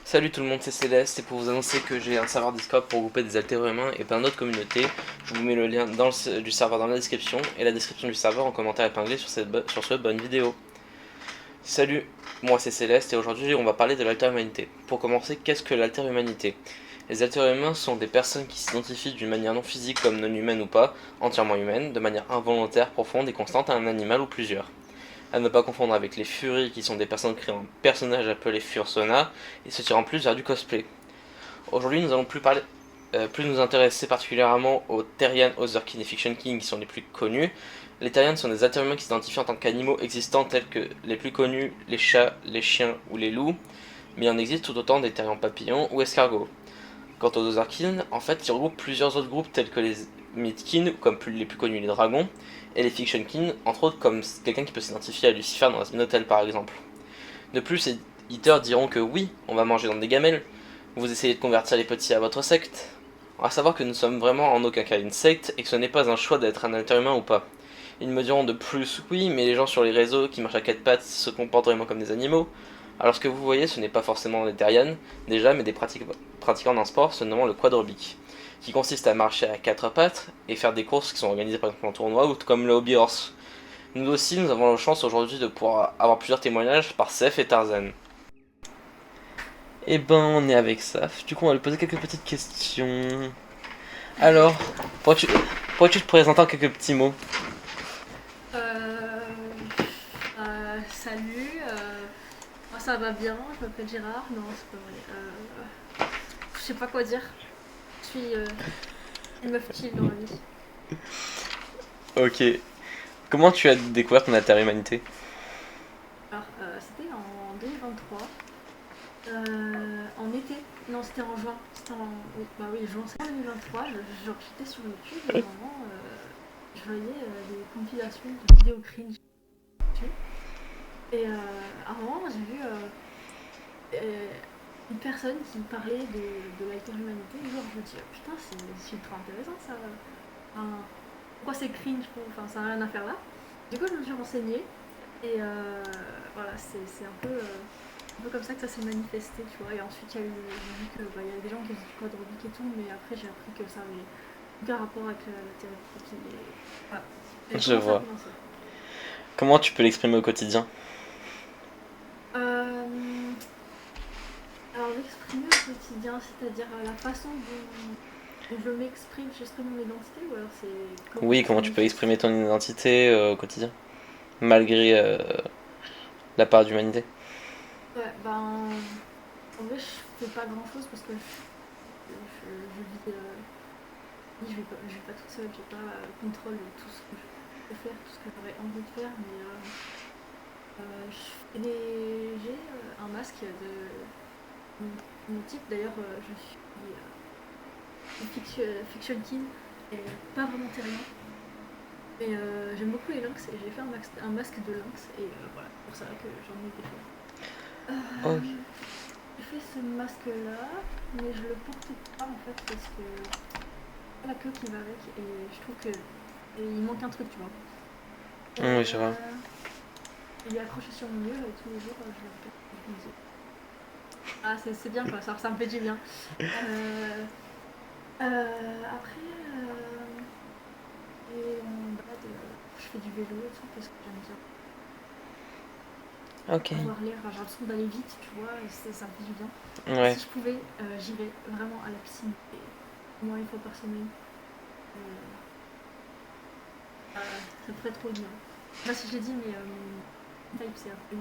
Salut tout le monde, c'est Céleste et pour vous annoncer que j'ai un serveur Discord pour regrouper des altéro-humains et plein d'autres communautés. Je vous mets le lien du serveur dans la description et la description du serveur en commentaire épinglé sur cette bonne vidéo. Salut, moi c'est Céleste et aujourd'hui on va parler de l'alter-humanité. Pour commencer, qu'est-ce que l'alter-humanité? Les alter-humains sont des personnes qui s'identifient d'une manière non physique comme non humaine ou pas, entièrement humaine, de manière involontaire, profonde et constante à un animal ou plusieurs. À ne pas confondre avec les Furies qui sont des personnes créant un personnage appelé Fursona et se tirant plus vers du cosplay. Aujourd'hui, nous allons plus nous intéresser particulièrement aux Terrian, Otherkin et Fiction King qui sont les plus connus. Les Terrians sont des alter-humains qui s'identifient en tant qu'animaux existants tels que les plus connus, les chats, les chiens ou les loups, mais il en existe tout autant des Terriens papillons ou escargots. Quant aux Otherkin, en fait, ils regroupent plusieurs autres groupes tels que les Mythkin, comme les plus connus les dragons, et les Fiction King, entre autres comme quelqu'un qui peut s'identifier à Lucifer dans Asmin Hotel par exemple. De plus, les haters diront que oui, on va manger dans des gamelles, vous essayez de convertir les petits à votre secte. On va savoir que nous sommes vraiment en aucun cas une secte et que ce n'est pas un choix d'être un alter-humain ou pas. Ils me diront de plus oui, mais les gens sur les réseaux qui marchent à quatre pattes se comportent vraiment comme des animaux. Alors ce que vous voyez, ce n'est pas forcément des terrianes, déjà, mais des pratiquants d'un sport se nommant le quadrubique, qui consiste à marcher à quatre pattes et faire des courses qui sont organisées par exemple en tournoi ou comme le hobby horse. Nous aussi, nous avons la chance aujourd'hui de pouvoir avoir plusieurs témoignages par Seth et Tarzan. Et ben, on est avec Saf. Du coup, on va lui poser quelques petites questions. Alors, pourrais-tu pourrais te présenter en quelques petits mots? Euh, Salut, moi ça va bien, je m'appelle Gérard, non c'est pas vrai. Je sais pas quoi dire, je suis une meuf chill dans la vie. Ok. Comment tu as découvert ton alter-humanité? Alors c'était en 2023, en été, non c'était en juin, oui, bah oui juin c'est en 2023, genre j'étais sur YouTube et à un moment je voyais des compilations de vidéos cringe dessus. Et à un moment j'ai vu euh, une personne qui me parlait de l'alter-humanité, et genre je me dis oh, putain c'est ultra intéressant ça. Enfin, pourquoi c'est cringe enfin ça n'a rien à faire là. Du coup je me suis renseignée et voilà c'est un peu comme ça que ça s'est manifesté tu vois. Et ensuite il y a eu, j'ai vu que bah, il y avait des gens qui faisaient du quadrubique et tout, mais après j'ai appris que ça avait aucun rapport avec la thérapie et voilà. J'ai Je commencé à vois. commencer. Comment tu peux l'exprimer au quotidien? Euh, alors l'exprimer au quotidien, c'est-à-dire la façon dont je m'exprime, j'exprime mon identité, ou alors c'est comment Oui, ça se comment tu peux manifeste. exprimer ton identité au quotidien, malgré la part d'humanité. Ouais, ben en vrai je fais pas grand-chose parce que je vis, je vis pas toute seule, j'ai pas contrôle de tout ce que je peux faire, tout ce que j'aurais envie de faire, mais j'ai un masque de mon type, d'ailleurs je suis fiction king et pas vraiment terrien. Et j'aime beaucoup les lynx et j'ai fait un masque de lynx et voilà, c'est pour ça que j'en ai des fois. Ok. J'ai fait ce masque là, mais je le porte pas en fait parce que c'est la queue qui va avec et je trouve que il manque un truc, tu vois. Et Oui, je vois. il est accroché sur mon mur et tous les jours je le regarde et je me dis ah c'est bien quoi, ça me fait du bien. Euh, Après et en balade, je fais du vélo et tout parce que j'aime bien Ok. avoir l'air, j'ai l'impression d'aller vite, tu vois, et ça me fait du bien. Et Ouais. si je pouvais, j'irais vraiment à la piscine, et au moins une fois par semaine. Euh, Ça me ferait trop de bien. Je sais pas si je l'ai dit, mais mon type c'est un peu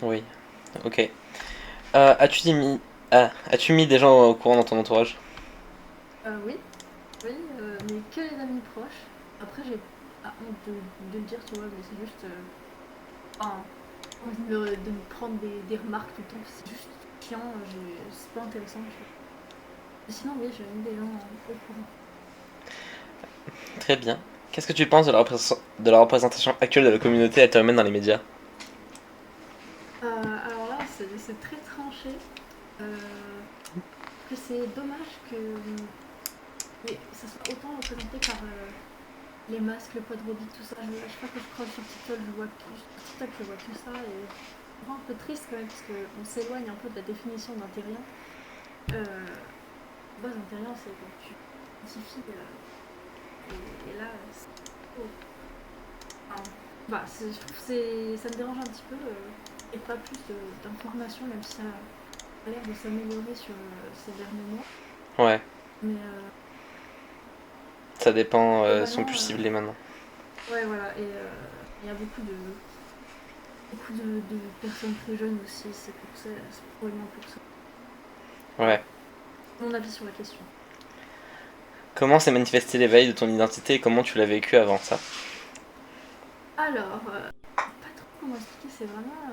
Oui. Ok. As-tu mis des gens au courant dans ton entourage? Oui, oui, mais que les amis proches. Après, j'ai pas honte de le dire, tu vois, mais c'est juste. Enfin, envie de me prendre des remarques tout le temps, c'est juste chiant, c'est pas intéressant. Mais sinon, oui, j'ai mis des gens au courant. Très bien. Qu'est-ce que tu penses de de la représentation actuelle de la communauté alter-humaine dans les médias? Alors là, c'est très tranché. Euh, que c'est dommage que mais ça soit autant représenté par les masques, le quadrobit, tout ça. Je sais pas que je scrolle sur TikTok, je vois que ça et rend un peu triste quand même, parce qu'on s'éloigne un peu de la définition d'un terrien. Base, un terrien, c'est quand tu identifies. Et là, c'est. Oh. Enfin, je trouve que ça me dérange un petit peu. Et pas plus d'informations, même si ça a l'air de s'améliorer sur ces derniers mois. Ouais, Mais ça dépend, sont globalement, plus ciblés maintenant. ouais, voilà. Et il y a beaucoup de personnes très jeunes aussi. C'est probablement pour ça. Ouais. Mon avis sur la question. Comment s'est manifesté l'éveil de ton identité et comment tu l'as vécu avant ça? Alors, pas trop comment expliquer, c'est vraiment.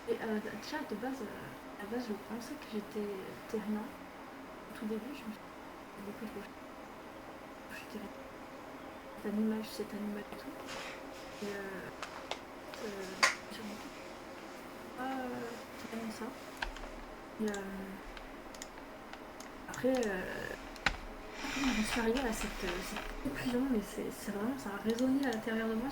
Déjà, de base, à la base, je pensais que j'étais terrien. Au tout début, je me suis dit, beaucoup de je suis terrien. Cet animal et tout. Et j'ai rendu pas vraiment ça. Et, après, comment j'en suis arrivée à cette conclusion, mais c'est vraiment, ça a résonné à l'intérieur de moi.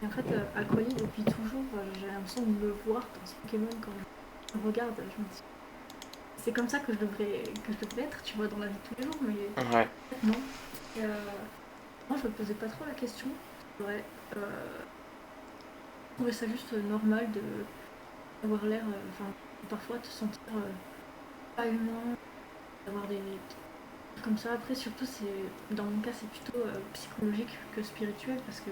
Et en fait, Aqualia, depuis toujours, j'ai l'impression de me voir dans ce Pokémon quand je regarde. Je me dis, c'est comme ça que je devrais être, tu vois, dans la vie de tous les jours, mais Ouais. non. Et, moi, je me posais pas trop la question. Ouais, je trouvais ça juste normal d'avoir l'air, enfin, parfois te sentir pas humain, d'avoir des trucs comme ça. Après, surtout, dans mon cas, c'est plutôt psychologique que spirituel parce que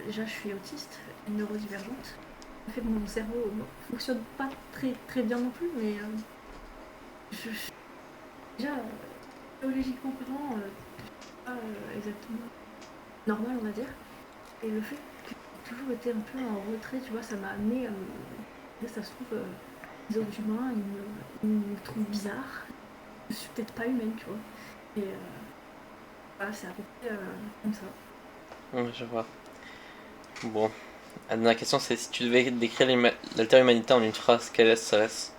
déjà, je suis autiste et neurodivergente. Ça fait que mon cerveau ne fonctionne pas très, très bien non plus, mais déjà, biologiquement parlant, pas exactement normal, on va dire. Et le fait que j'ai toujours été un peu en retrait, tu vois, ça m'a amené à me. Ça se trouve, les autres humains, ils me trouvent bizarre. Je suis peut-être pas humaine, tu vois. Et voilà, c'est à peu près comme ça. Ouais, je vois. Bon. La dernière question, c'est si tu devais décrire l'alter-humanité en une phrase, quelle serait-ce?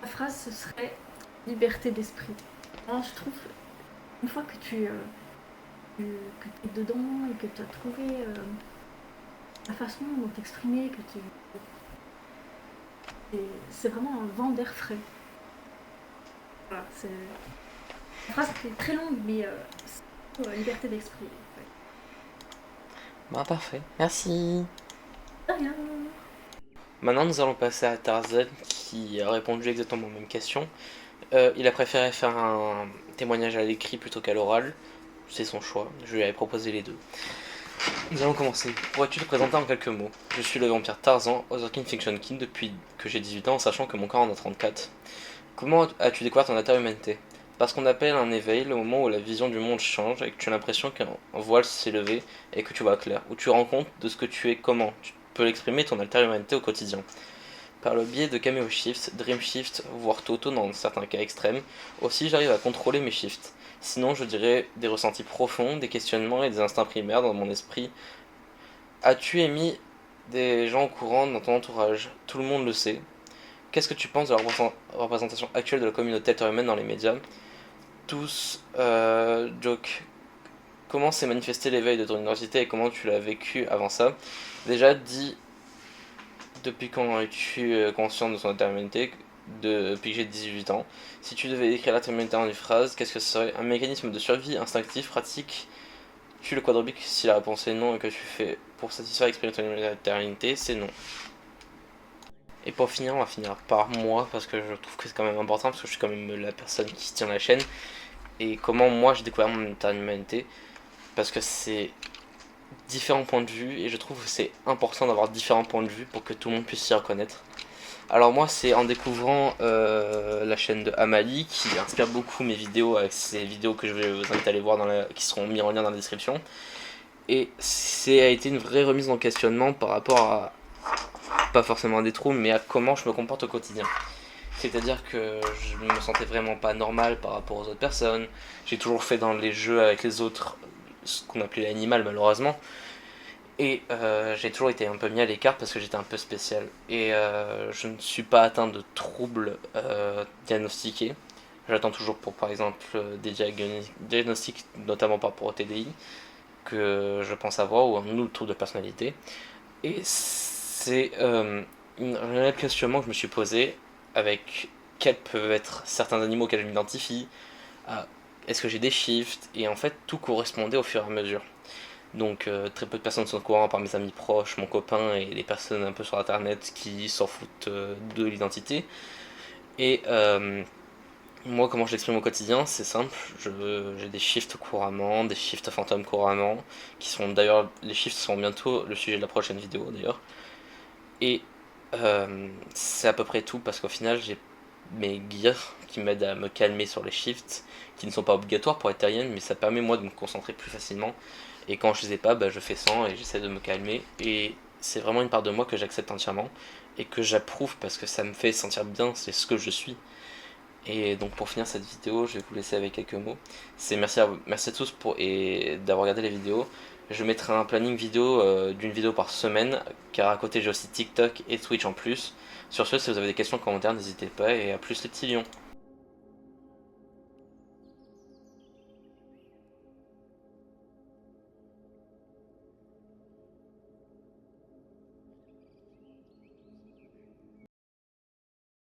La phrase, ce serait liberté d'esprit. Alors, je trouve, une fois que que tu es dedans et que tu as trouvé la façon dont t'exprimer, c'est vraiment un vent d'air frais. Voilà, c'est une phrase qui est très longue, mais c'est liberté d'esprit. Ouais. Bah parfait, merci. De rien. Maintenant, nous allons passer à Tarzan qui a répondu exactement aux mêmes questions. Il a préféré faire un témoignage à l'écrit plutôt qu'à l'oral. C'est son choix, je lui avais proposé les deux. Nous allons commencer. Pourrais-tu te présenter en quelques mots? Je suis le vampire Tarzan, Other King Fiction King depuis que j'ai 18 ans, en sachant que mon corps en a 34. Comment as-tu découvert ton inter-humanité? Parce qu'on appelle un éveil le moment où la vision du monde change et que tu as l'impression qu'un voile s'est levé et que tu vois clair, où tu rends compte de ce que tu es, comment tu peux l'exprimer ton alter-humanité au quotidien. Par le biais de cameo shift, dream shift, voire toto dans certains cas extrêmes, aussi j'arrive à contrôler mes shifts. Sinon, je dirais des ressentis profonds, des questionnements et des instincts primaires dans mon esprit. As-tu émis des gens au courant dans ton entourage? Tout le monde le sait. Qu'est-ce que tu penses de la représentation actuelle de la communauté humaine dans les médias? Tous, joke. Comment s'est manifesté l'éveil de ton identité et comment tu l'as vécu avant ça? Déjà, dis depuis quand es-tu conscient de ton intériorité? Depuis que j'ai 18 ans. Si tu devais décrire l'intériorité en une phrase, qu'est-ce que ce serait? Un mécanisme de survie instinctif, pratique? Tu le quadruplique si la réponse est non et que tu fais pour satisfaire exprimer ton intériorité, c'est non. Et pour finir, on va finir par moi parce que je trouve que c'est quand même important parce que je suis quand même la personne qui tient la chaîne et comment moi j'ai découvert mon interhumanité parce que c'est différents points de vue et je trouve que c'est important d'avoir différents points de vue pour que tout le monde puisse s'y reconnaître. Alors moi c'est en découvrant la chaîne de Amalie qui inspire beaucoup mes vidéos avec ces vidéos que je vais vous inviter à aller voir qui seront mis en lien dans la description. Et c'est a été une vraie remise en questionnement par rapport à pas forcément à des troubles mais à comment je me comporte au quotidien. C'est-à-dire que je me sentais vraiment pas normal par rapport aux autres personnes. J'ai toujours fait dans les jeux avec les autres ce qu'on appelait l'animal malheureusement. Et j'ai toujours été un peu mis à l'écart parce que j'étais un peu spécial. Et je ne suis pas atteint de troubles diagnostiqués. J'attends toujours pour par exemple des diagnostics, notamment par rapport au TDI, que je pense avoir, ou un autre trouble de personnalité. Et c'est un réel questionnement que je me suis posé avec quels peuvent être certains animaux auxquels je m'identifie, à est-ce que j'ai des shifts, et en fait tout correspondait au fur et à mesure. Donc très peu de personnes sont au courant, par mes amis proches, mon copain et les personnes un peu sur internet qui s'en foutent de l'identité. Et moi, comment je l'exprime au quotidien, c'est simple. J'ai des shifts couramment, des shifts fantômes couramment, qui sont d'ailleurs, les shifts seront bientôt le sujet de la prochaine vidéo d'ailleurs. Et c'est à peu près tout parce qu'au final, j'ai mes gears qui m'aident à me calmer sur les shifts, qui ne sont pas obligatoires pour être terrienne, mais ça permet moi de me concentrer plus facilement. Et quand je les ai pas, bah, je fais sans et j'essaie de me calmer. Et c'est vraiment une part de moi que j'accepte entièrement et que j'approuve parce que ça me fait sentir bien, c'est ce que je suis. Et donc pour finir cette vidéo, je vais vous laisser avec quelques mots. C'est merci à tous d'avoir regardé les vidéos. Je mettrai un planning vidéo d'une vidéo par semaine, car à côté j'ai aussi TikTok et Twitch en plus. Sur ce, si vous avez des questions, commentaires, n'hésitez pas, et à plus les petits lions.